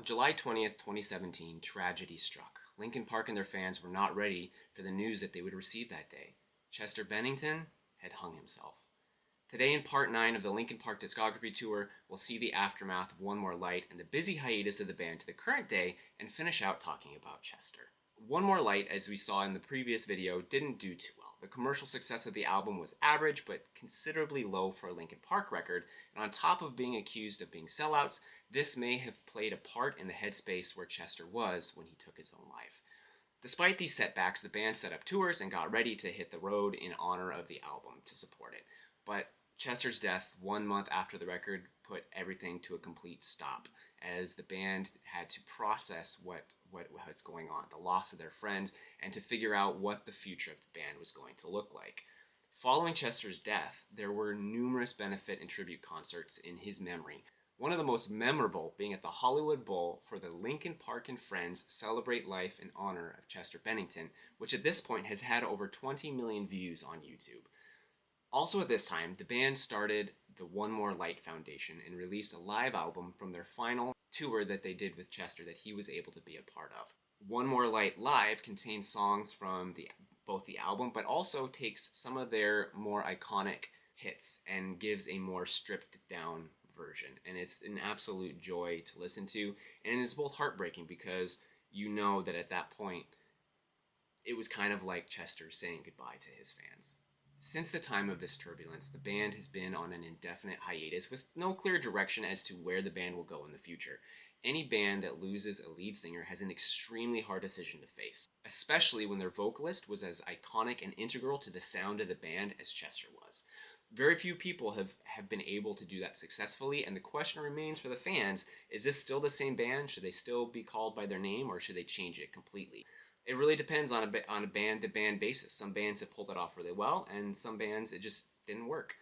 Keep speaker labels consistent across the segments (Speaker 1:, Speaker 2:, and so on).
Speaker 1: On July 20th, 2017, tragedy struck. Linkin Park and their fans were not ready for the news that they would receive that day. Chester Bennington had hung himself. Today in part 9 of the Linkin Park Discography Tour, we'll see the aftermath of One More Light and the busy hiatus of the band to the current day and finish out talking about Chester. One More Light, as we saw in the previous video, didn't do too well. The commercial success of the album was average, but considerably low for a Linkin Park record, and on top of being accused of being sellouts, this may have played a part in the headspace where Chester was when he took his own life. Despite these setbacks, the band set up tours and got ready to hit the road in honor of the album to support it. But Chester's death 1 month after the record put everything to a complete stop, as the band had to process what was going on, the loss of their friend, and to figure out what the future of the band was going to look like. Following Chester's death, there were numerous benefit and tribute concerts in his memory. One of the most memorable being at the Hollywood Bowl for the Linkin Park and Friends Celebrate Life in honor of Chester Bennington, which at this point has had over 20 million views on YouTube. Also at this time, the band started the One More Light Foundation and released a live album from their final tour that they did with Chester that he was able to be a part of. One More Light Live contains songs from both the album, but also takes some of their more iconic hits and gives a more stripped down version. And it's an absolute joy to listen to, and it's both heartbreaking because you know that at that point, it was kind of like Chester saying goodbye to his fans. Since the time of this turbulence, the band has been on an indefinite hiatus with no clear direction as to where the band will go in the future. Any band that loses a lead singer has an extremely hard decision to face, especially when their vocalist was as iconic and integral to the sound of the band as Chester was. Very few people have been able to do that successfully, and the question remains for the fans, is this still the same band? Should they still be called by their name, or should they change it completely? It really depends on a band-to-band basis. Some bands have pulled it off really well, and some bands it just didn't work.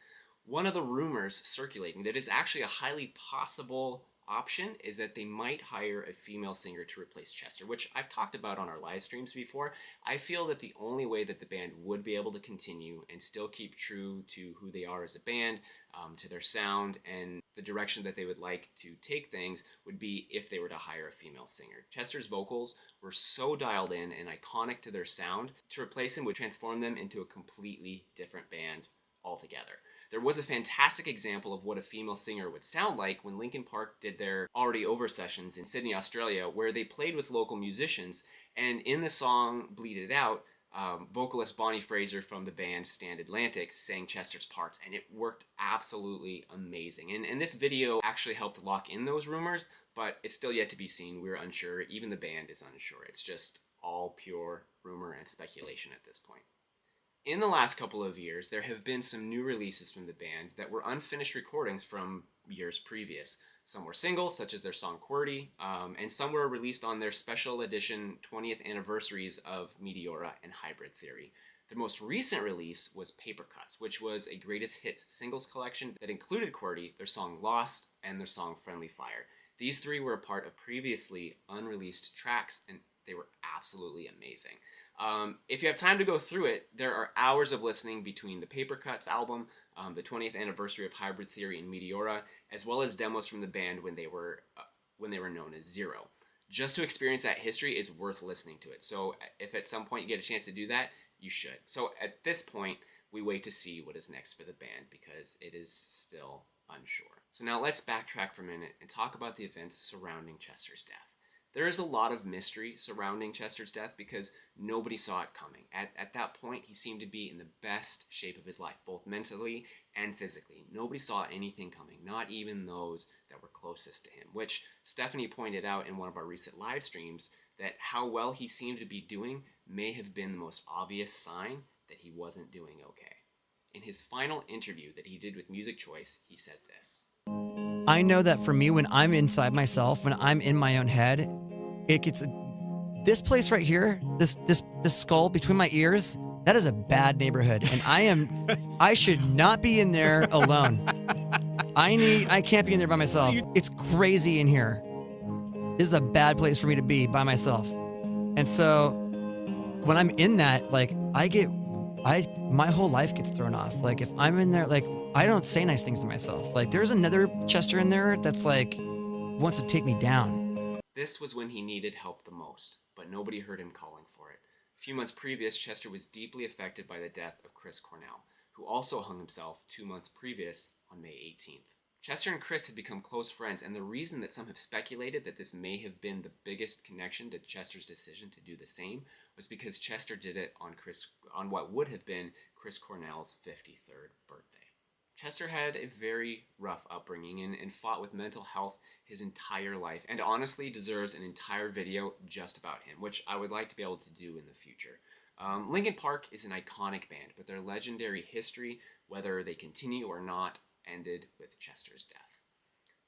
Speaker 1: One of the rumors circulating that is actually a highly possible option is that they might hire a female singer to replace Chester, which I've talked about on our live streams before. I feel that the only way that the band would be able to continue and still keep true to who they are as a band, to their sound, and the direction that they would like to take things would be if they were to hire a female singer. Chester's vocals were so dialed in and iconic to their sound, to replace him would transform them into a completely different band altogether. There was a fantastic example of what a female singer would sound like when Linkin Park did their Already Over sessions in Sydney, Australia, where they played with local musicians, and in the song Bleed It Out, vocalist Bonnie Fraser from the band Stand Atlantic sang Chester's parts, and it worked absolutely amazing. And this video actually helped lock in those rumors, but it's still yet to be seen. We're unsure. Even the band is unsure. It's just all pure rumor and speculation at this point. In the last couple of years, there have been some new releases from the band that were unfinished recordings from years previous. Some were singles, such as their song QWERTY, and some were released on their special edition 20th anniversaries of Meteora and Hybrid Theory. The most recent release was Paper Cuts, which was a greatest hits singles collection that included QWERTY, their song Lost, and their song Friendly Fire. These three were a part of previously unreleased tracks, and they were absolutely amazing. If you have time to go through it, there are hours of listening between the Paper Cuts album, the 20th anniversary of Hybrid Theory and Meteora, as well as demos from the band when they were known as Zero. Just to experience that history is worth listening to it. So if at some point you get a chance to do that, you should. So at this point, we wait to see what is next for the band because it is still unsure. So now let's backtrack for a minute and talk about the events surrounding Chester's death. There is a lot of mystery surrounding Chester's death because nobody saw it coming. At that point, he seemed to be in the best shape of his life, both mentally and physically. Nobody saw anything coming, not even those that were closest to him, which Stephanie pointed out in one of our recent live streams that how well he seemed to be doing may have been the most obvious sign that he wasn't doing okay. In his final interview that he did with Music Choice, he said this.
Speaker 2: I know that for me, when I'm inside myself, when I'm in my own head, it gets this place right here, this skull between my ears, that is a bad neighborhood. And I should not be in there alone. I can't be in there by myself. It's crazy in here. This is a bad place for me to be by myself. And so when I'm in that, like my whole life gets thrown off. Like if I'm in there, like I don't say nice things to myself. Like there's another Chester in there that's like wants to take me down.
Speaker 1: This was when he needed help the most, but nobody heard him calling for it. A few months previous, Chester was deeply affected by the death of Chris Cornell, who also hung himself 2 months previous on May 18th. Chester and Chris had become close friends, and the reason that some have speculated that this may have been the biggest connection to Chester's decision to do the same was because Chester did it on what would have been Chris Cornell's 53rd birthday. Chester had a very rough upbringing and fought with mental health his entire life, and honestly deserves an entire video just about him, which I would like to be able to do in the future. Linkin Park is an iconic band, but their legendary history, whether they continue or not, ended with Chester's death.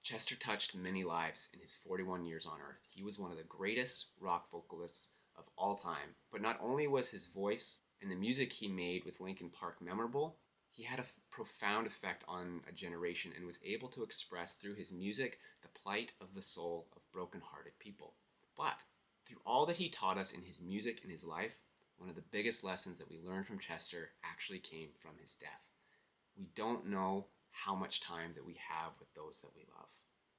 Speaker 1: Chester touched many lives in his 41 years on Earth. He was one of the greatest rock vocalists of all time, but not only was his voice and the music he made with Linkin Park memorable, he had a profound effect on a generation and was able to express through his music the plight of the soul of broken-hearted people. But through all that he taught us in his music and his life, one of the biggest lessons that we learned from Chester actually came from his death. We don't know how much time that we have with those that we love.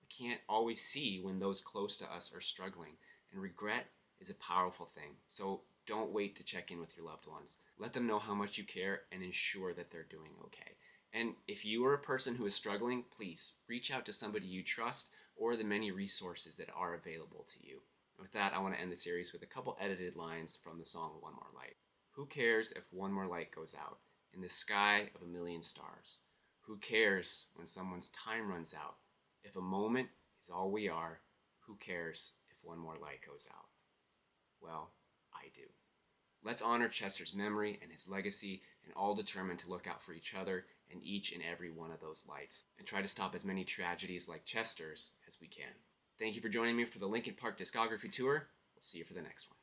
Speaker 1: We can't always see when those close to us are struggling, and regret is a powerful thing. So don't wait to check in with your loved ones. Let them know how much you care and ensure that they're doing okay. And if you are a person who is struggling, please reach out to somebody you trust or the many resources that are available to you. And with that, I want to end the series with a couple edited lines from the song One More Light. Who cares if one more light goes out in the sky of a million stars? Who cares when someone's time runs out? If a moment is all we are, who cares if one more light goes out? Well, I do. Let's honor Chester's memory and his legacy, and all determined to look out for each other and each and every one of those lights, and try to stop as many tragedies like Chester's as we can. Thank you for joining me for the Linkin Park Discography Tour. We'll see you for the next one.